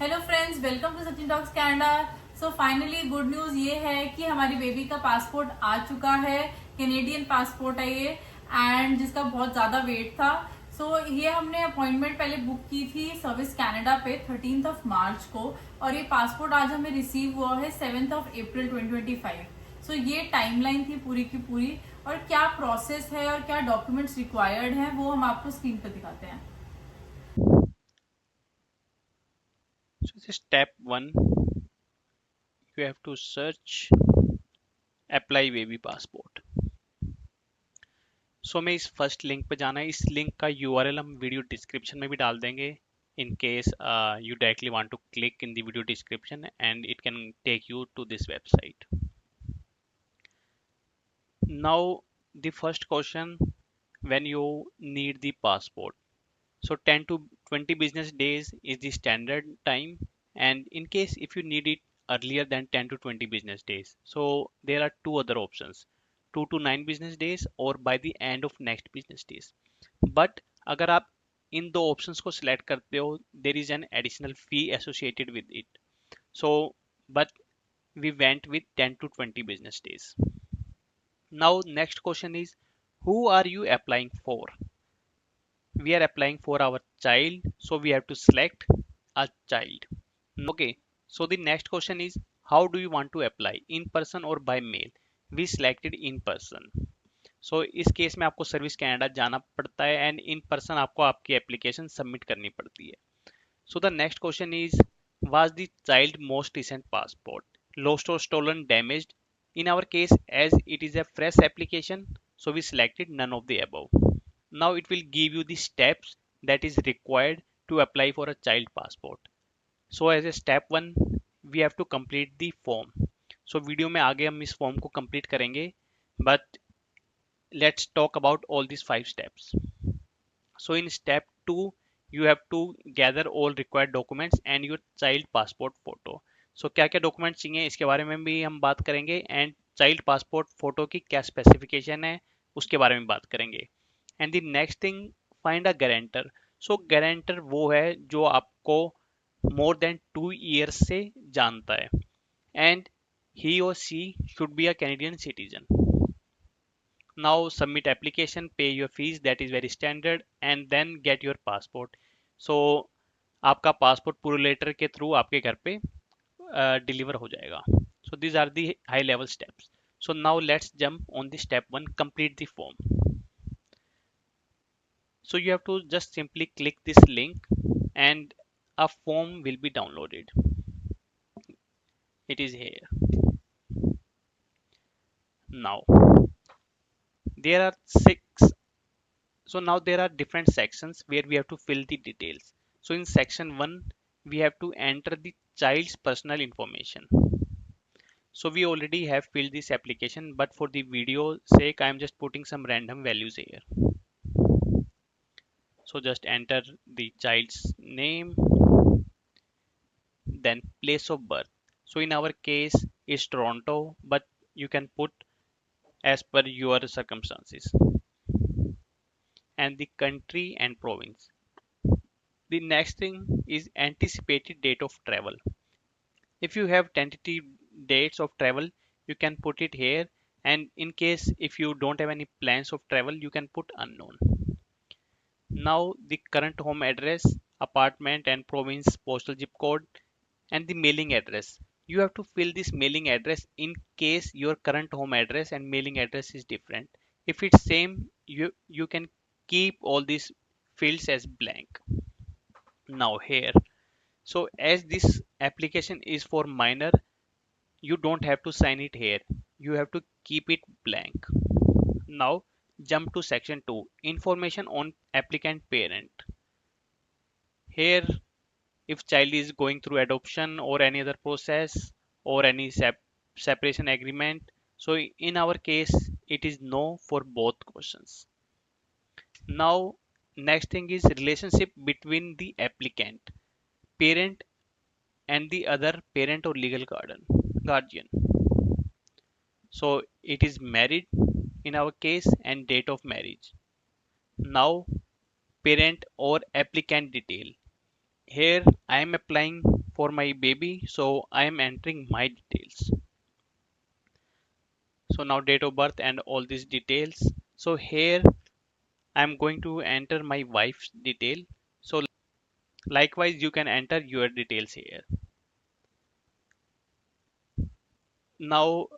Hello friends, welcome to Sachin talks Canada. So finally good news ये है कि हमारी बेबी का पासपोर्ट आ चुका है। कैनेडियन पासपोर्ट है ये, एंड जिसका बहुत ज्यादा वेट था। ये हमने अपॉइंटमेंट पहले बुक की थी सर्विस कनाडा पे 13 मार्च को, और ये पासपोर्ट आज हमें रिसीव हुआ है 7 अप्रैल 2025। ये टाइमलाइन थी पूरी की पूरी, और क्या प्रोसेस है और क्या डॉक्यूमेंट्स रिक्वायर्ड हैं वो हम आपको स्क्रीन पर दिखाते हैं। So this is step 1. You have to search apply baby passport. So मैं इस फर्स्ट लिंक पे जाना है। इस लिंक का URL हम वीडियो डिस्क्रिप्शन में भी डाल देंगे in case you directly want to click in the video description and it can take you to this website. Now the first question, when you need the passport. So 10 to 20 business days is the standard time, and in case if you need it earlier than 10 to 20 business days, so there are two other options, 2 to 9 business days or by the end of next business days. But अगर आप इन दो options को select करते हो, there is an additional fee associated with it. So but we went with 10 to 20 business days. Now next question is, who are you applying for? We are applying for our child, so we have to select a child. Okay, so the next question is, how do you want to apply, in person or by mail? We selected in person. So इस case में आपको service Canada जाना पड़ता है and in person आपको आपकी application submit करनी पड़ती है. So the next question is, was the child most recent passport lost or stolen, damaged? In our case, as it is a fresh application, so we selected none of the above. Now it will give you the steps that is required to apply for a child passport. So as a step 1, we have to complete the form. So video में आगे हम इस form को complete करेंगे, but let's talk about all these 5 steps. So in step 2, you have to gather all required documents and your child passport photo. So क्या क्या document चाहिए इसके बारे में भी हम बात करेंगे, एंड चाइल्ड पासपोर्ट फोटो की क्या स्पेसिफिकेशन है उसके बारे में बात करेंगे. And the next thing, find a guarantor. So guarantor वो है जो आपको मोर देन 2 years से जानता है, and he or she should be a Canadian citizen. Now submit application, pay your fees, that is very standard, and then get your passport. So आपका passport पूरे letter के थ्रू आपके घर पे deliver हो जाएगा. So these are the high level steps. So now let's jump on the step 1, complete the form. So you have to just simply click this link and a form will be downloaded. It is here. Now there are 6. So now there are different sections where we have to fill the details. So in section 1, we have to enter the child's personal information. So we already have filled this application, but for the video sake, I am just putting some random values here. So just enter the child's name, then place of birth. So in our case is Toronto, but you can put as per your circumstances, and the country and province. The next thing is anticipated date of travel. If you have tentative dates of travel, you can put it here, and in case if you don't have any plans of travel, you can put unknown. Now the current home address, apartment and province postal zip code, and the mailing address. You have to fill this mailing address in case your current home address and mailing address is different. If it's same, you can keep all these fields as blank. Now here, so as this application is for minor, you don't have to sign it here. You have to keep it blank. Now jump to section 2, information on applicant parent. Here, if child is going through adoption or any other process or any separation agreement, so in our case it is no for both questions. Now next thing is relationship between the applicant, parent and the other parent or legal guardian. So it is married in our case, and date of marriage. Now parent or applicant detail. Here I am applying for my baby, so I am entering my details. So now date of birth and all these details. So here I'm going to enter my wife's detail. So likewise you can enter your details here. Now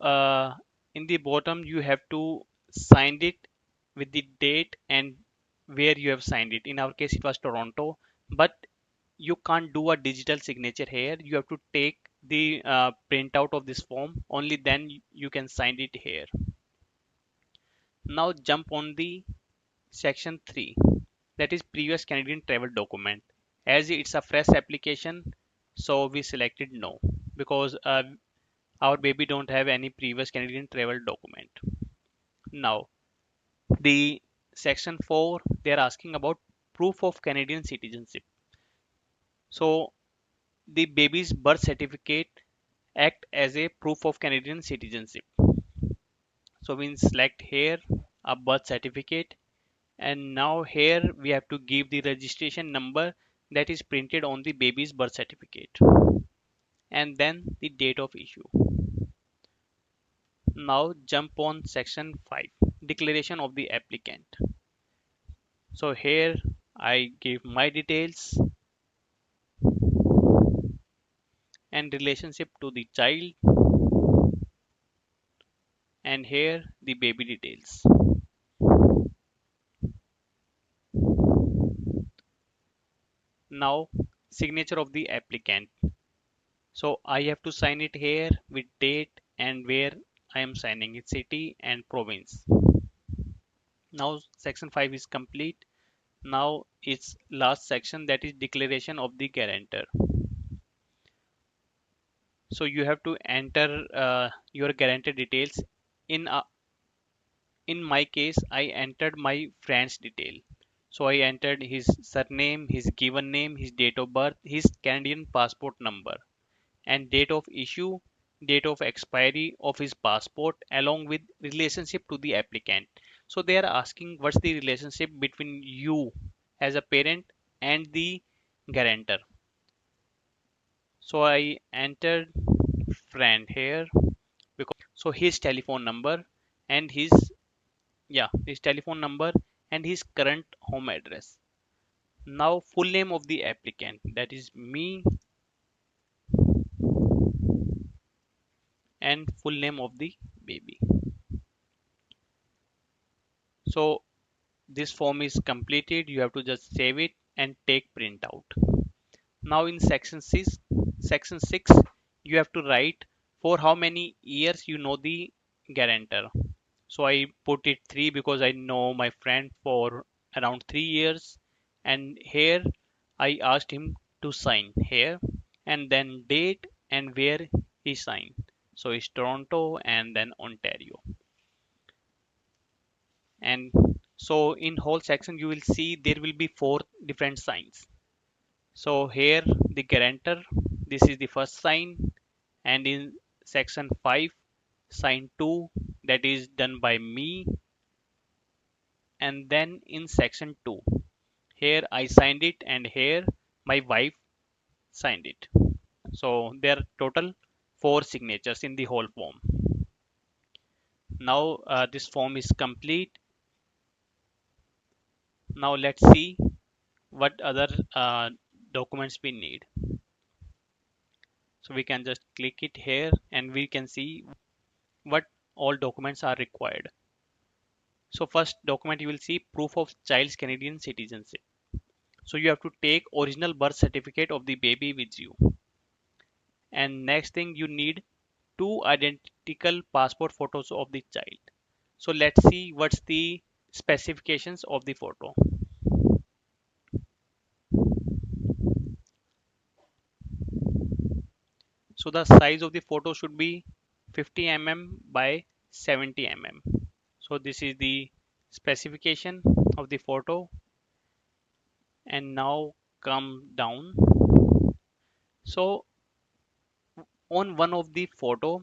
in the bottom you have to sign it with the date and where you have signed it. In our case it was Toronto, but you can't do a digital signature here. You have to take the printout of this form, only then you can sign it here. Now jump on the section 3, that is previous Canadian travel document. As it's a fresh application, so we selected no, because our baby don't have any previous Canadian travel document. Now the section 4, they're asking about proof of Canadian citizenship. So the baby's birth certificate act as a proof of Canadian citizenship. So we select here a birth certificate, and now here we have to give the registration number that is printed on the baby's birth certificate, and then the date of issue. Now jump on section 5, declaration of the applicant. So here I give my details and relationship to the child, and here the baby details. Now signature of the applicant. So I have to sign it here with date and where I am signing it, city and province. Now section 5 is complete. Now it's last section, that is declaration of the guarantor. So you have to enter your guarantor details. In in my case I entered my friend's detail. So I entered his surname, his given name, his date of birth, his Canadian passport number, and date of issue, date of expiry of his passport, along with relationship to the applicant. So they are asking what's the relationship between you as a parent and the guarantor. So I entered friend here, because so his telephone number and his telephone number and his current home address. Now full name of the applicant, that is me, and full name of the baby. So this form is completed. You have to just save it and take print out. Now in section 6 you have to write for how many years you know the guarantor. So I put it 3 because I know my friend for around 3 years, and here I asked him to sign here, and then date and where he signed. So it's Toronto and then Ontario. And so in whole section you will see there will be 4 different signs. So here the guarantor, this is the first sign, and in section 5 sign 2, that is done by me, and then in section 2 here I signed it and here my wife signed it. So there are total 4 signatures in the whole form. Now this form is complete. Now let's see what other documents we need. So we can just click it here and we can see what all documents are required. So first document you will see proof of child's Canadian citizenship. So you have to take original birth certificate of the baby with you. And next thing you need 2 identical passport photos of the child. So let's see what's the specifications of the photo. So the size of the photo should be 50 mm by 70 mm. So this is the specification of the photo, and now come down. So on one of the photo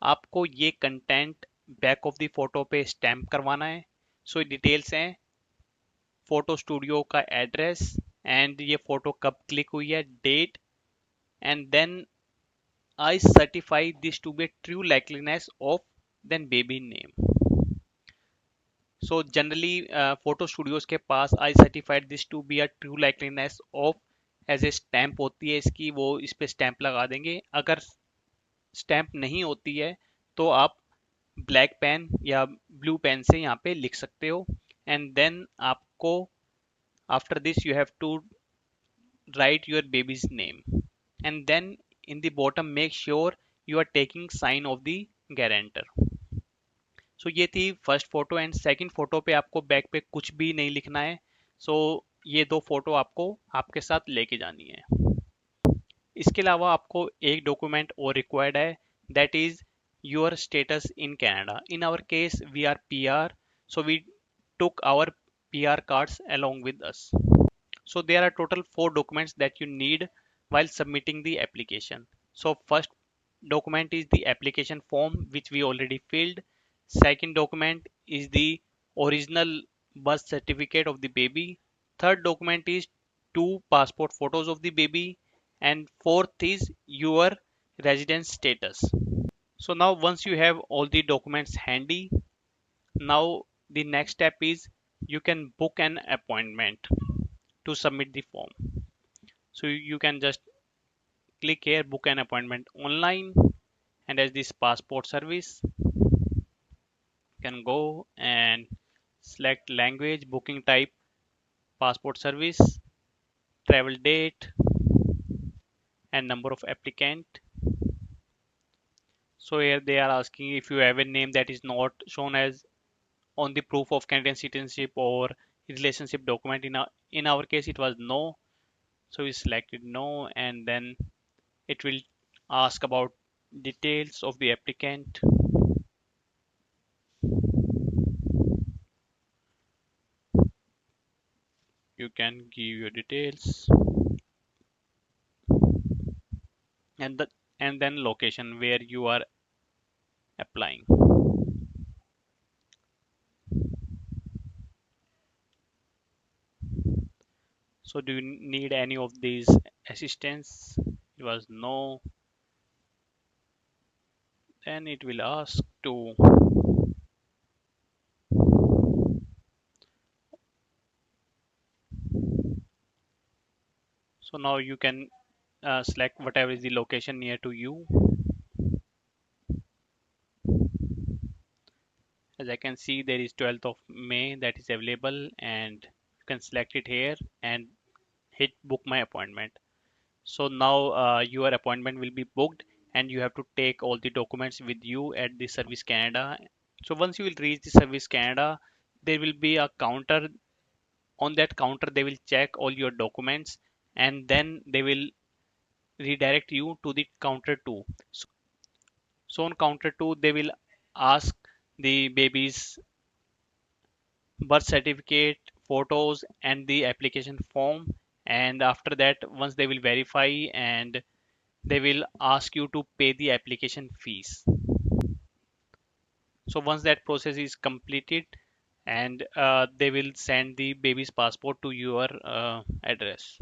आपको ये content back of the photo पे stamp करवाना है. So details हैं photo studio का address, and ये photo कब click हुई है, date, and then I certify this to be a true likeliness of then baby name. So generally photo studios के पास I certified this to be a true likeliness of as a stamp होती है इसकी, वो इस पे stamp लगा देंगे. अगर स्टैंप नहीं होती है तो आप ब्लैक पेन या ब्लू पेन से यहाँ पे लिख सकते हो. एंड देन आपको after this you have to write your baby's name, and then in the bottom make sure you are taking sign of the guarantor. सो ये थी first photo. And second photo पे आपको बैक पे कुछ भी नहीं लिखना है. सो ये दो फोटो आपको आपके साथ लेके जानी है. इसके अलावा आपको एक डॉक्यूमेंट और रिक्वायर्ड है, that is your status in Canada. In our case we are PR, so we took our PR cards along with us. So there are total 4 documents that you need while submitting the application. So first document is the application form which we already filled. Second document is the original birth certificate of the baby. Third document is 2 passport photos of the baby. And fourth is your residence status. So now once you have all the documents handy, now the next step is you can book an appointment to submit the form. So you can just click here, book an appointment online, and as this passport service, you can go and select language, booking type, passport service, travel date, and number of applicant. So here they are asking if you have a name that is not shown as on the proof of Canadian citizenship or relationship document. In our case it was no, so we selected no, and then it will ask about details of the applicant. You can give your details, and then location where you are applying. So do you need any of these assistance? It was no. Then it will ask to. So now you can select whatever is the location near to you. As I can see, there is 12th of May that is available, and you can select it here and hit book my appointment. So now your appointment will be booked, and you have to take all the documents with you at the Service Canada. So once you will reach the Service Canada, there will be a counter. On that counter, they will check all your documents, and then they will redirect you to the counter 2. So on counter 2, they will ask the baby's birth certificate, photos, and the application form. And after that, once they will verify, and they will ask you to pay the application fees. So once that process is completed, and they will send the baby's passport to your address.